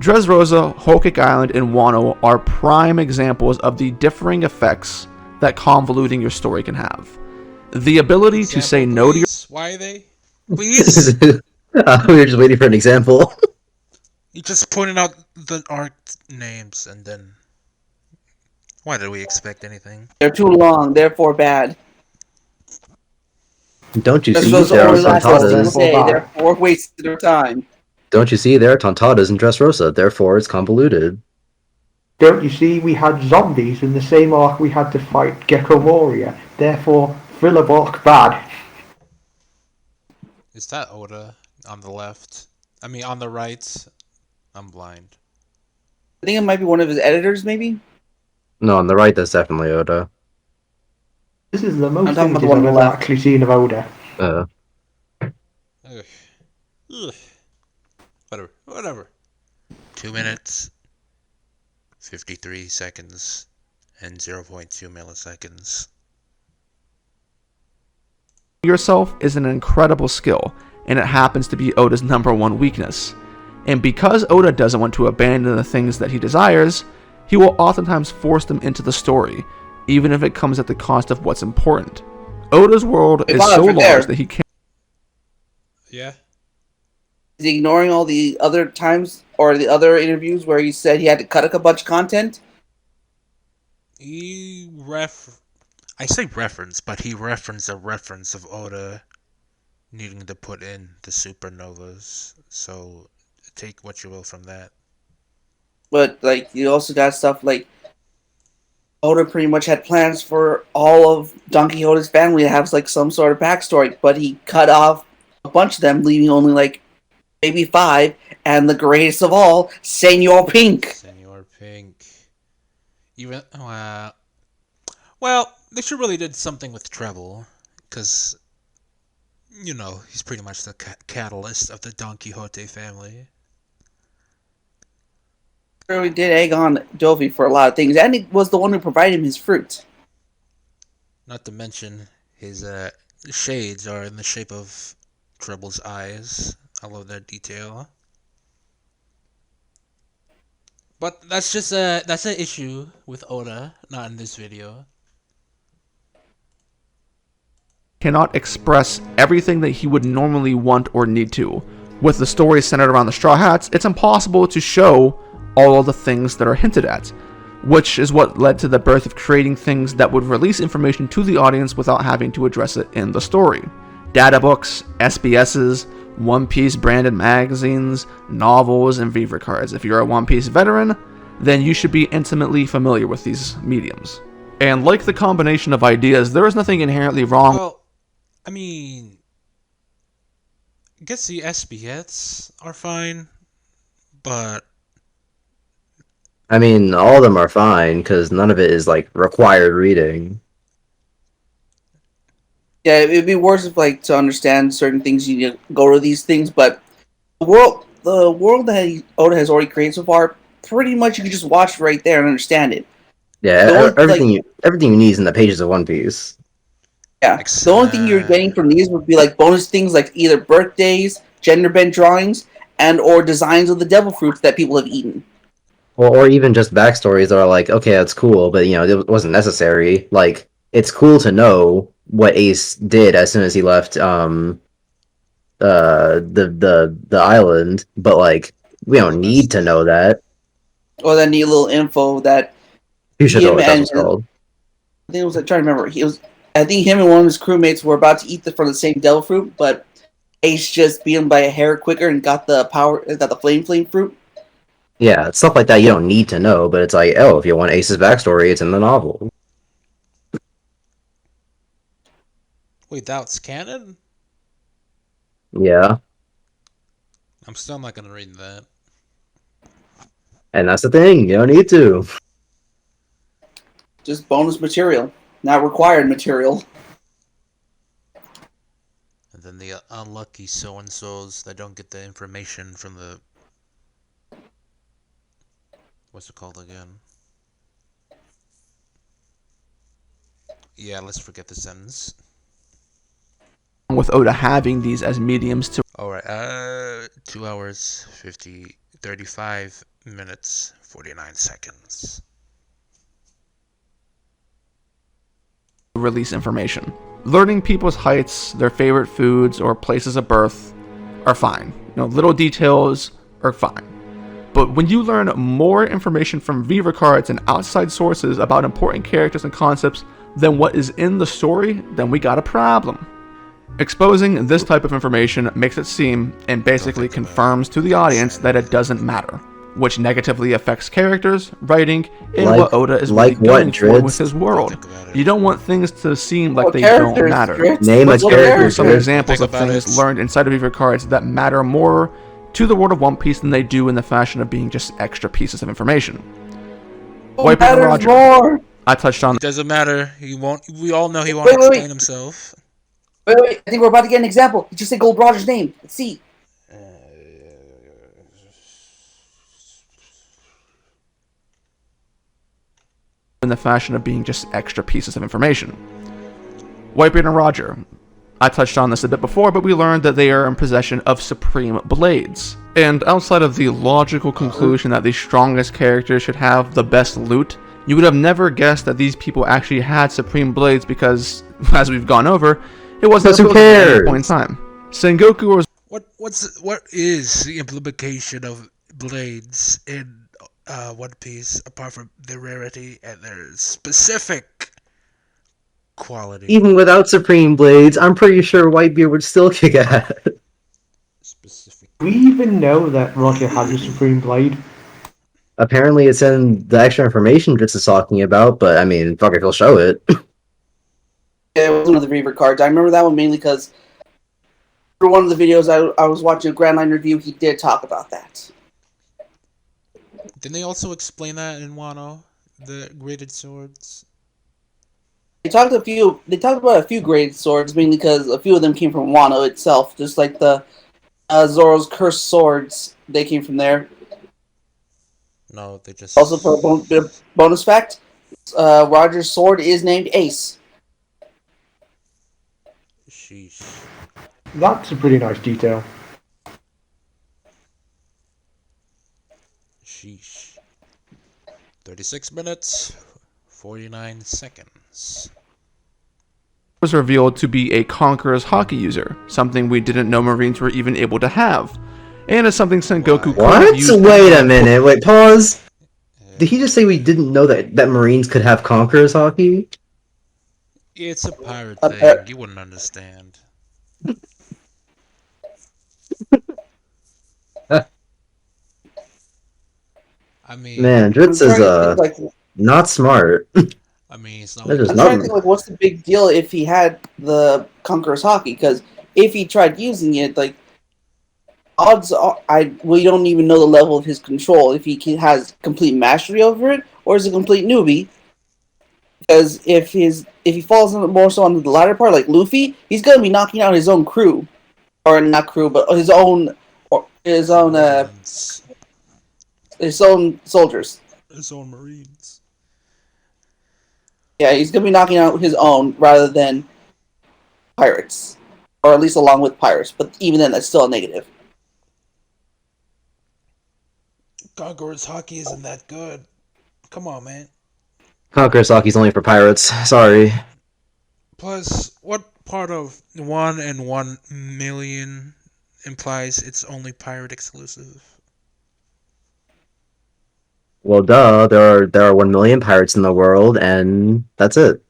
Dressrosa, Whole Cake Island, and Wano are prime examples of the differing effects that convoluting your story can have. The ability to say no to your... Why are they? Please? We were just waiting for an example. You just pointed out the art names and then... Why did we expect anything? They're too long, therefore bad. Don't you They're see supposed to there are only last a single tontadas? day, therefore wasted their time. Don't you see there are tontadas in Dressrosa, therefore it's convoluted. Don't you see we had zombies in the same arc we had to fight Gecko Warrior, therefore thriller bark bad. Is that Oda on the left? I mean, on the right? I'm blind. I think it might be one of his editors, maybe? No, on the right that's definitely Oda. This is the most I'm talking about the images one on I've the ever left. actually seen of Oda. Ugh. Ugh. Whatever. 2 minutes, 53 seconds, and 0.2 milliseconds. yourself is an incredible skill, and it happens to be Oda's #1 weakness. And because Oda doesn't want to abandon the things that he desires, he will oftentimes force them into the story, even if it comes at the cost of what's important. Oda's world is so large that he can't... Yeah? Is he ignoring all the other times or the other interviews where he said he had to cut a bunch of content? I say reference, but he referenced a reference of Oda needing to put in the supernovas. So take what you will from that. But like, you also got stuff like Oda pretty much had plans for all of Don Quixote's family to have like some sort of backstory, but he cut off a bunch of them, leaving only like maybe 5, and the greatest of all, Senor Pink. Senor Pink. Even well, they should really did something with Treble, because you know he's pretty much the catalyst of the Don Quixote family. Really did egg on Dovey for a lot of things, and he was the one who provided him his fruit. Not to mention his shades are in the shape of Treble's eyes. I love that detail. But that's just that's an issue with Oda, not in this video. cannot express everything that he would normally want or need to. With the story centered around the Straw Hats, it's impossible to show all of the things that are hinted at, which is what led to the birth of creating things that would release information to the audience without having to address it in the story. Data books, SBSs, One Piece branded magazines, novels, and Viva cards. If you're a One Piece veteran, then you should be intimately familiar with these mediums. And like the combination of ideas, there is nothing inherently wrong. Well, I mean, I guess the SBS are fine, but I mean, all of them are fine, because none of it is, like, required reading. Yeah, it'd be worse if, like, to understand certain things, you need to go to these things, but the world that Oda has already created so far, pretty much you can just watch right there and understand it. Yeah, everything you need is in the pages of One Piece. Yeah, the only thing you're getting from these would be like bonus things like either birthdays, gender bent drawings, and or designs of the devil fruits that people have eaten. Or even just backstories that are like, okay, that's cool, but you know, it wasn't necessary. Like, it's cool to know what Ace did as soon as he left the island, but like, we don't need to know that. Or that neat little info that You should know what that was called. I think it was like, trying to remember. I think him and one of his crewmates were about to eat from the same devil fruit, but Ace just beat him by a hair quicker and got the flame fruit. Yeah, stuff like that you don't need to know, but it's like, oh, if you want Ace's backstory, it's in the novel. wait, that's canon? Yeah. I'm still not gonna read that. And that's the thing, you don't need to. Just bonus material, not required material. And then the unlucky so-and-sos that don't get the information from the... What's it called again? Yeah, let's forget the sentence. With Oda having these as mediums to... Alright, 2 hours, 35 minutes, 49 seconds. Release information. Learning people's heights, their favorite foods, or places of birth are fine. Little details are fine. But when you learn more information from Viva cards and outside sources about important characters and concepts than what is in the story, then we got a problem. Exposing this type of information makes it seem, and basically confirms to the audience, that it doesn't matter, which negatively affects characters, writing, and what Oda is really going for with his world. You don't want things to seem like they don't matter. Name a Here are character. some examples of things learned inside of Viva cards that matter more to the world of One Piece than they do in the fashion of being just extra pieces of information. Whitebeard and Roger. More. I touched on. It doesn't matter. He won't. We all know he won't explain himself. Wait. I think we're about to get an example. Just say Gold Roger's name. Let's see. In the fashion of being just extra pieces of information. Whitebeard and Roger. I touched on this a bit before, but we learned that they are in possession of supreme blades. And outside of the logical conclusion that the strongest characters should have the best loot, you would have never guessed that these people actually had supreme blades because, as we've gone over, it wasn't who supposed to be at cares? any point in time. Sengoku was What is the implication of blades in One Piece apart from their rarity and their specific quality? Even without Supreme Blades, I'm pretty sure Whitebeard would still kick ass. Specific. We even know that Roger has a Supreme Blade. Apparently, it's in the extra information Dritz is talking about, but I mean, fuck it, he'll show it. Yeah, it was one of the Reaver cards. I remember that one mainly because for one of the videos I was watching a Grand Line review, he did talk about that. Didn't they also explain that in Wano? The graded swords? They talked about a few graded swords, mainly because a few of them came from Wano itself, just like the Zoro's cursed swords. They came from there. No, they just... Also, for a bit of bonus fact, Roger's sword is named Ace. Sheesh. That's a pretty nice detail. Sheesh. 36 minutes, 49 seconds. was revealed to be a Conqueror's Hockey user, something we didn't know Marines were even able to have. And it's something Sengoku could have What? used. Wait a minute. Wait, pause. Did he just say we didn't know that Marines could have Conqueror's Hockey? It's a pirate thing. You wouldn't understand. I mean, Man, Dritz is not smart. I mean, it's not That like is I'm not- trying to think, what's the big deal if he had the Conqueror's Hockey? Because if he tried using it, odds are, we don't even know the level of his control. If he has complete mastery over it, or is a complete newbie. Because if he falls more so on the latter part, like Luffy, he's gonna be knocking out his own crew, or not crew, but his own Marines. soldiers. His own Marines. Yeah, he's gonna be knocking out his own rather than pirates, or at least along with pirates. But even then, that's still a negative. Conqueror's Hockey isn't that good. Come on, man. Conqueror's Hockey's only for pirates. Sorry. Plus, what part of 1 and 1 million implies it's only pirate exclusive? Well, duh. There are 1 million pirates in the world, and that's it.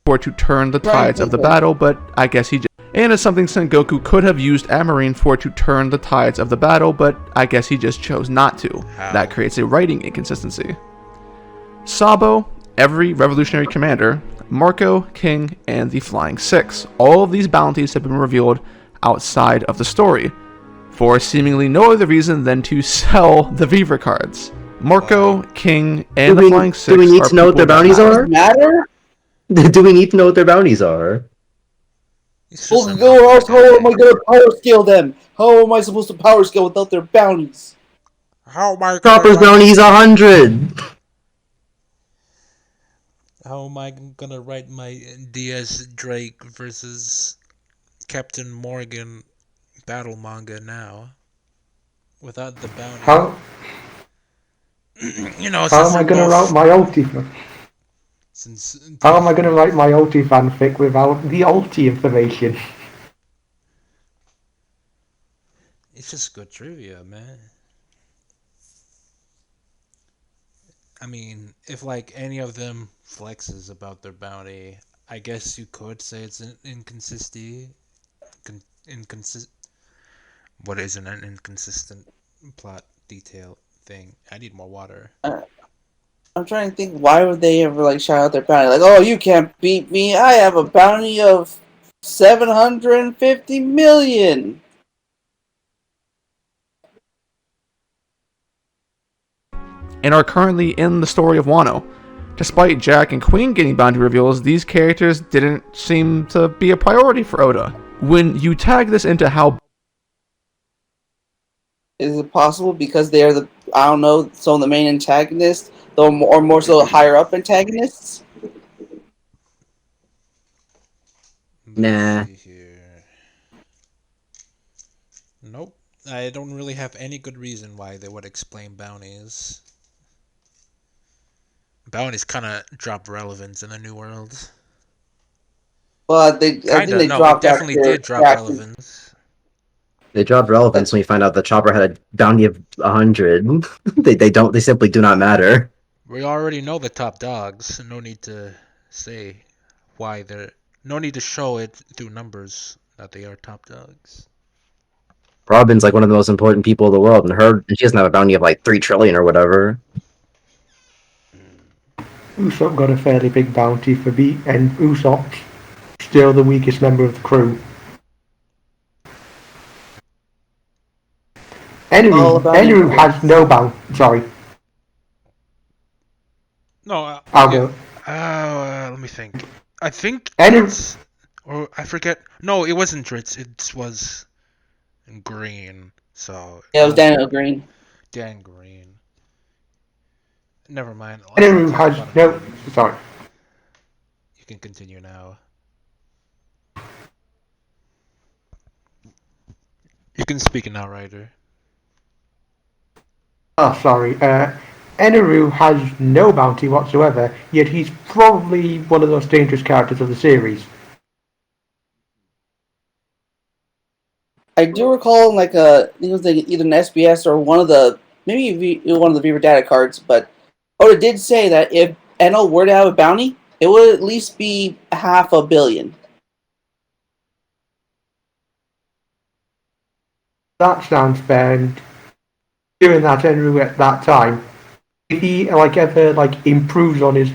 For to turn the tides of the battle, but I guess he just... And it's something Sengoku could have used Marine for to turn the tides of the battle, but I guess he just chose not to. That creates a writing inconsistency. Sabo, every revolutionary commander, Marco, King, and the Flying Six. All of these bounties have been revealed outside of the story, for seemingly no other reason than to sell the Viva cards. Marco, King, and the Flying Six. Do we need are to know what their people that bounties matter. are? Matter? Do we need to know what their bounties are? It's Well, just how am I gonna power scale them? How am I supposed to power scale without their bounties? How am I Chopper's gonna bounty is 100. How am I gonna write my DS Drake versus Captain Morgan battle manga now without the bounty. How You know, how since am I they're gonna write both my ulti? since How am I gonna write my ulti fanfic without the ulti information? it's just good trivia, man. I mean, if like any of them flexes about their bounty, I guess you could say it's an inconsistency. Inconsist. What isn't an inconsistent plot detail thing? I need more water. I'm trying to think, why would they ever like shout out their bounty? Like, oh, you can't beat me. I have a bounty of 750 million. And are currently in the story of Wano. Despite Jack and Queen getting bounty reveals, these characters didn't seem to be a priority for Oda. When you tag this into how Is it possible because they are I don't know, some of the main antagonists, though, or more so higher up antagonists? Let's Nah. see here. Nope. I don't really have any good reason why they would explain bounties. Bounties kind of drop relevance in the New World. But I think Kinda. they No, it dropped definitely after did drop relevance. They dropped relevance when you find out the Chopper had a bounty of 100. They simply do not matter. We already know the top dogs. No need to say why they're. No need to show it through numbers that they are top dogs. Robin's like one of the most important people in the world, and she doesn't have a bounty of like 3 trillion or whatever. Usopp got a fairly big bounty for and Usopp's still the weakest member of the crew. All about Enru influence. has no bounty. Sorry, No, I'll yeah. go. Let me think. I think Enru, Dritz, or I forget. No, it wasn't Dritz. It was Green. So Yeah, it was Daniel Green. Dan Green. Never mind. Let's not Enru talk has about him no. again. Sorry. You can continue now. You can speak now, Ryder. Oh, sorry. Enru has no bounty whatsoever, yet he's probably one of the most dangerous characters of the series. I do recall like I think it was like either an SBS or one of the maybe one of the Beaver Data cards, but Oda did say that if Enel were to have a bounty, it would at least be 500 million. That sounds fair. And given that Enru at that time, if he like ever like improves on his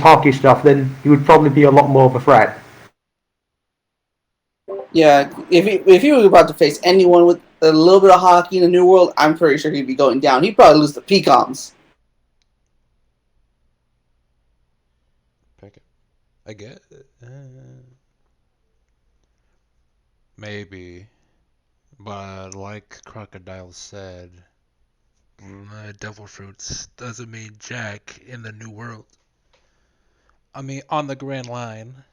hockey stuff, then he would probably be a lot more of a threat. Yeah, if he was about to face anyone with a little bit of hockey in the New World, I'm pretty sure he'd be going down. He'd probably lose to Peacons. I guess. Maybe. But like Crocodile said, devil fruits doesn't mean jack in the New World. I mean, on the Grand Line.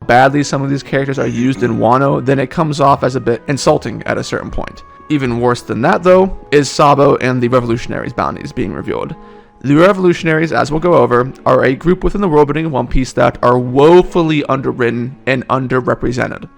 badly some of these characters are used in Wano, then it comes off as a bit insulting at a certain point. Even worse than that, though, is Sabo and the Revolutionaries' bounties being revealed. The Revolutionaries, as we'll go over, are a group within the world building of One Piece that are woefully underwritten and underrepresented.